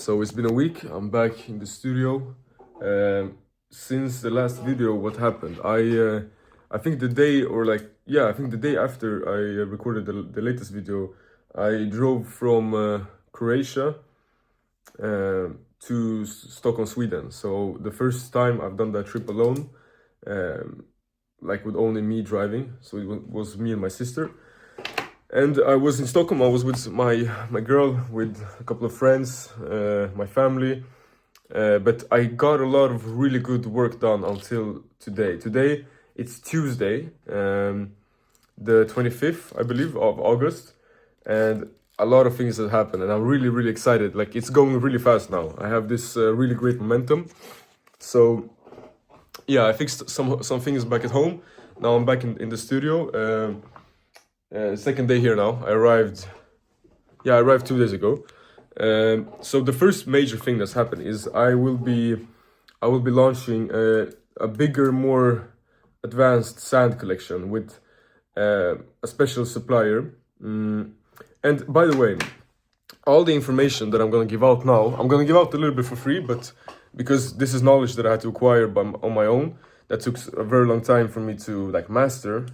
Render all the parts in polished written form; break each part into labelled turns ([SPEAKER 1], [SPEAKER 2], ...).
[SPEAKER 1] So it's been a week. I'm back in the studio. Since the last video, what happened? I think the day I think the day after I recorded the latest video, I drove from Croatia to Stockholm, Sweden. So the first time I've done that trip alone, like with only me driving. So it was me and my sister. And I was in Stockholm. I was with my girl, with a couple of friends, my family. But I got a lot of really good work done until today. Today, it's Tuesday, the 25th, I believe, of August. And a lot of things have happened. And I'm really, really excited. Like, it's going really fast now. I have this really great momentum. So, yeah, I fixed some things back at home. Now I'm back in the studio. Second day here now. I arrived 2 days ago. So the first major thing that's happened is I will be launching a bigger, more advanced sand collection with a special supplier. And by the way, all the information that I'm gonna give out now, I'm gonna give out a little bit for free, but because this is knowledge that I had to acquire on my own, that took a very long time for me to like master.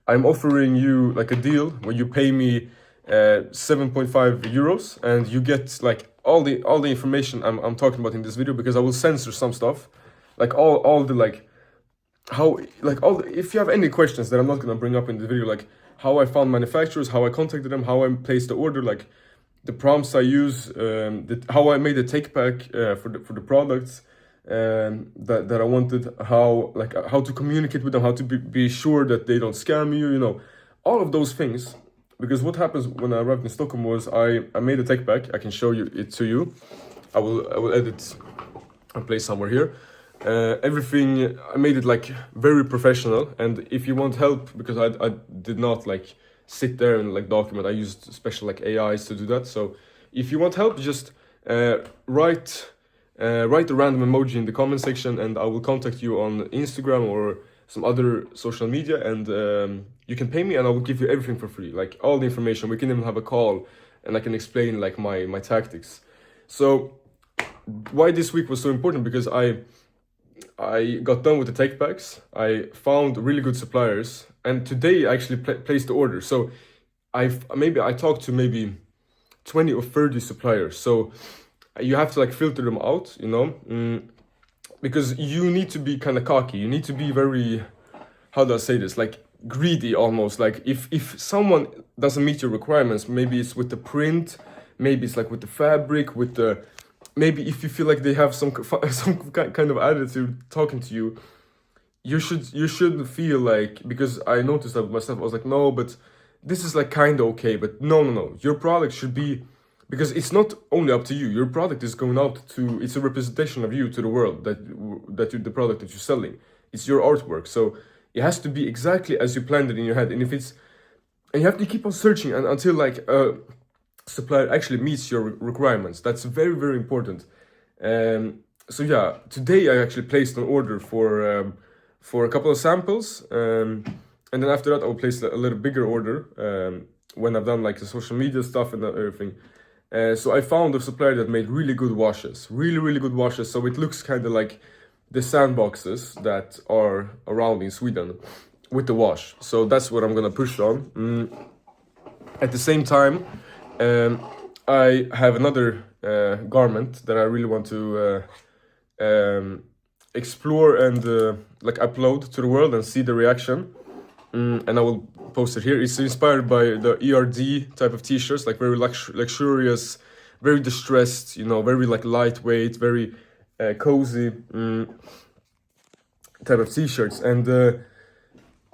[SPEAKER 1] I'm offering you like a deal where you pay me 7.5 euros and you get like all the information I'm talking about in this video, because I will censor some stuff, like all the like how like all the, if you have any questions that I'm not gonna bring up in the video, like how I found manufacturers, how I contacted them, how I placed the order, like the prompts I use, how I made a take back for the products that I wanted, how to communicate with them, how to be sure that they don't scam you, you know, all of those things. Because what happens when I arrived in Stockholm was I made a take back. I can show you it to you. I will edit and place somewhere here. Everything, I made it like very professional. And if you want help, because I did not like sit there and like document, I used special like AIs to do that. So if you want help, just write a random emoji in the comment section, and I will contact you on Instagram or some other social media, and you can pay me and I will give you everything for free, like all the information. We can even have a call and I can explain like my tactics. So why this week was so important, because I got done with the take backs. I found really good suppliers, and today I actually placed the order. So I talked to maybe 20 or 30 suppliers. So you have to like filter them out, you know, because you need to be kind of cocky. You need to be very, how do I say this, like greedy almost. Like if someone doesn't meet your requirements, maybe it's with the print, maybe it's like with the fabric, with the, maybe if you feel like they have some kind of attitude talking to you, you shouldn't feel like, because I noticed that myself, I was like, no, but this is like kind of okay, but no, your product should be, because it's not only up to you. Your product is going out to, it's a representation of you to the world, the product that you're selling. It's your artwork. So it has to be exactly as you planned it in your head. And and you have to keep on searching until like a supplier actually meets your requirements. That's very, very important. So yeah, today I actually placed an order for a couple of samples. And then after that, I will place a little bigger order when I've done like the social media stuff and everything. So I found a supplier that made really good washes, really good washes. So it looks kind of like the sandboxes that are around in Sweden with the wash. So that's what I'm gonna push on. At the same time, I have another garment that I really want to explore and like upload to the world and see the reaction. And I will post it here. It's inspired by the ERD type of t-shirts, like very luxurious, very distressed, you know, very like lightweight, very cozy type of t-shirts. And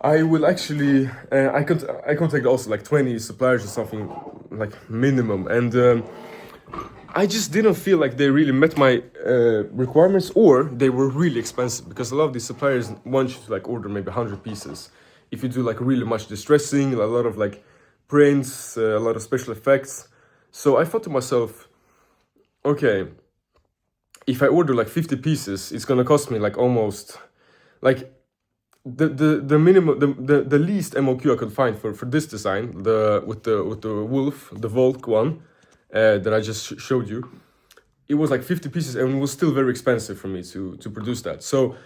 [SPEAKER 1] I will actually, I contact also like 20 suppliers or something, like minimum. And I just didn't feel like they really met my requirements, or they were really expensive, because a lot of these suppliers want you to like order maybe 100 pieces. If you do like really much distressing, a lot of like prints, a lot of special effects. So I thought to myself, okay, if I order like 50 pieces, it's gonna cost me like almost like the minimum, the least MOQ I could find for this design, with the wolf, the Volk one that I just showed you, it was like 50 pieces, and it was still very expensive for me to produce that. So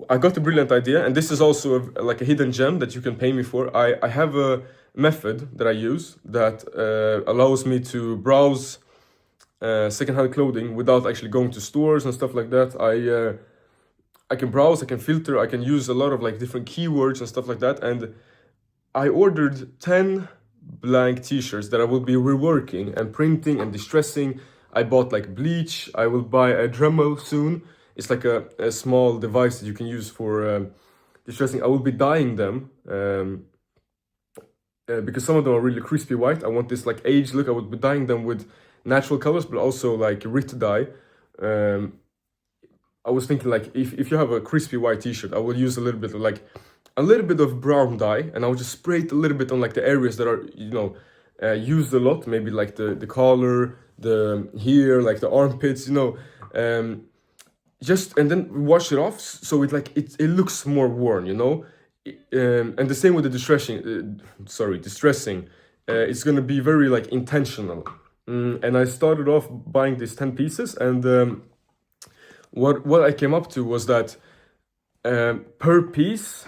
[SPEAKER 1] I got the brilliant idea, and this is also like a hidden gem that you can pay me for. I have a method that I use that allows me to browse secondhand clothing without actually going to stores and stuff like that. I can browse, I can filter, I can use a lot of like different keywords and stuff like that. And I ordered 10 blank t-shirts that I will be reworking and printing and distressing. I bought like bleach. I will buy a Dremel soon. It's like a small device that you can use for distressing. I will be dyeing them because some of them are really crispy white. I want this like aged look. I will be dyeing them with natural colors, but also like RIT dye. I was thinking like if you have a crispy white t-shirt, I will use a little bit of brown dye, and I will just spray it a little bit on like the areas that are, you know, used a lot, maybe like the collar, the here, like the armpits, you know, just, and then wash it off so it looks more worn, you know. And the same with the distressing. It's gonna be very like intentional. And I started off buying these 10 pieces, and what I came up to was that per piece,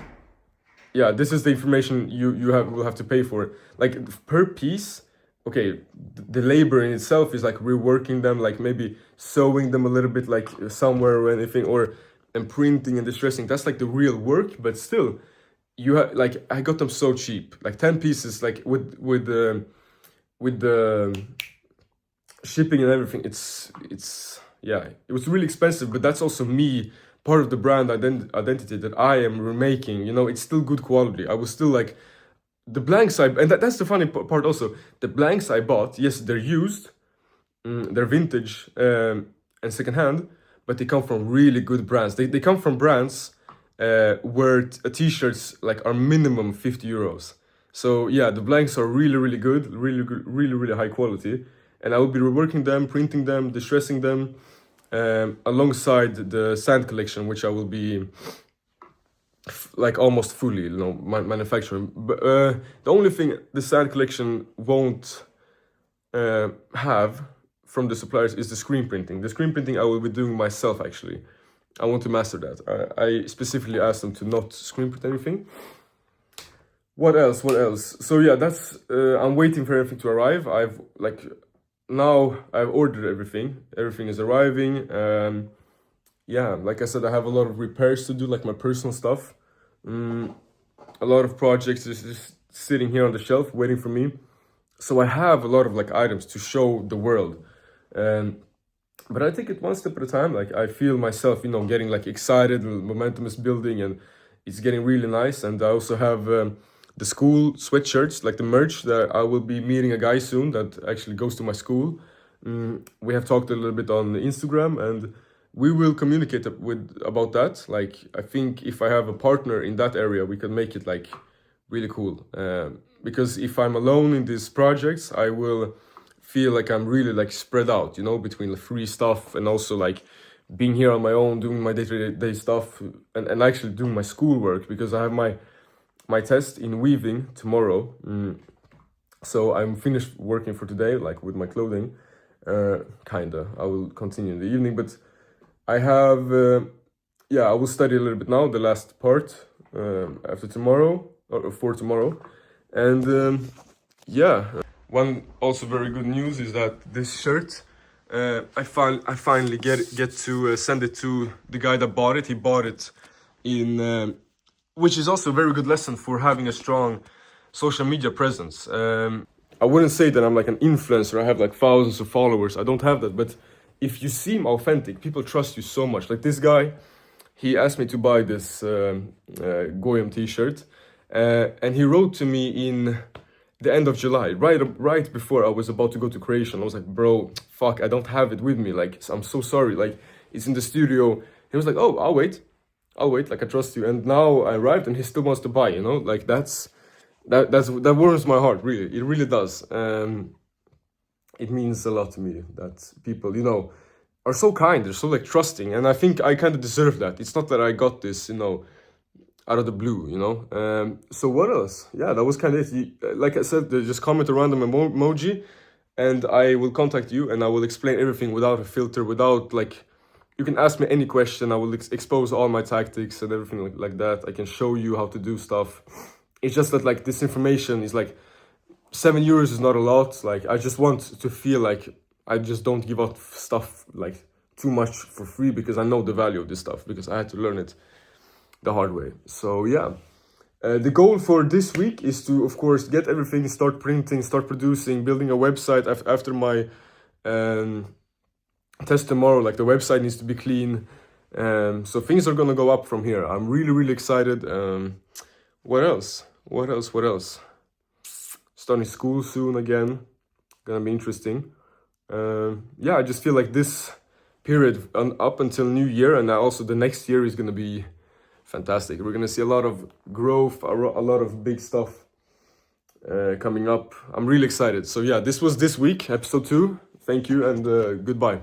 [SPEAKER 1] yeah, this is the information you will have to pay for. Like per piece, okay, the labor in itself is like reworking them, like maybe sewing them a little bit, like somewhere or anything, and printing and distressing. That's like the real work, but still, you have like I got them so cheap, like 10 pieces, like with the shipping and everything. It's yeah, it was really expensive, but that's also me, part of the brand identity that I am remaking. You know, it's still good quality. I was still like the blanks and that's the funny part also. The blanks I bought, yes, they're used, they're vintage and secondhand, but they come from really good brands. They come from brands where t-shirts like are minimum 50 euros. So yeah, the blanks are really good, really high quality, and I will be reworking them, printing them, distressing them, alongside the sand collection, which I will be like almost fully, you know, manufacturing. But the only thing the sand collection won't have from the suppliers is the screen printing. The screen printing I will be doing myself, actually. I want to master that. I specifically asked them to not screen print anything. What else? So yeah, that's I'm waiting for everything to arrive. Now I've ordered everything. Everything is arriving. Yeah, like I said, I have a lot of repairs to do, like my personal stuff. A lot of projects is just sitting here on the shelf waiting for me. So I have a lot of like items to show the world. But I take it one step at a time. Like I feel myself, you know, getting like excited, and momentum is building, and it's getting really nice. And I also have the school sweatshirts, like the merch, that I will be meeting a guy soon that actually goes to my school. We have talked a little bit on Instagram, and we will communicate about that. Like I think if I have a partner in that area, we can make it like really cool. Because if I'm alone in these projects, I will feel like I'm really like spread out, you know, between the free stuff and also like being here on my own, doing my day-to-day stuff, and actually doing my schoolwork, because I have my test in weaving tomorrow. So I'm finished working for today, like with my clothing, kinda. I will continue in the evening, but I have, I will study a little bit now, the last part, after tomorrow, or for tomorrow. And one also very good news is that this shirt, I finally get to send it to the guy that bought it. He bought it in, which is also a very good lesson for having a strong social media presence. I wouldn't say that I'm like an influencer. I have like thousands of followers. I don't have that, but if you seem authentic, people trust you so much. Like this guy, he asked me to buy this Goyam t-shirt, and he wrote to me in the end of July, right before I was about to go to Croatia. And I was like, bro, fuck, I don't have it with me. Like, I'm so sorry. Like, it's in the studio. He was like, oh, I'll wait. Like, I trust you. And now I arrived, and he still wants to buy. You know, like that warms my heart. Really, it really does. It means a lot to me that people, you know, are so kind. They're so like trusting, and I think I kind of deserve that. It's not that I got this, you know, out of the blue, you know. So what else? Yeah, that was kind of it. Like I said, just comment a random emoji. and I will contact you and I will explain everything without a filter, without like, you can ask me any question. I will expose all my tactics and everything like that. I can show you how to do stuff. It's just that like this information is like, €7 is not a lot. Like, I just want to feel like I just don't give out stuff like too much for free, because I know the value of this stuff, because I had to learn it the hard way. So yeah, the goal for this week is to, of course, get everything, start printing, start producing, building a website after my test tomorrow. Like, the website needs to be clean. So things are gonna go up from here. I'm really excited. What else? Starting school soon again. Gonna be interesting. Yeah, I just feel like this period up until New Year, and also the next year, is gonna be fantastic. We're gonna see a lot of growth, a lot of big stuff coming up. I'm really excited. So yeah, this was this week, episode 2. Thank you, and goodbye.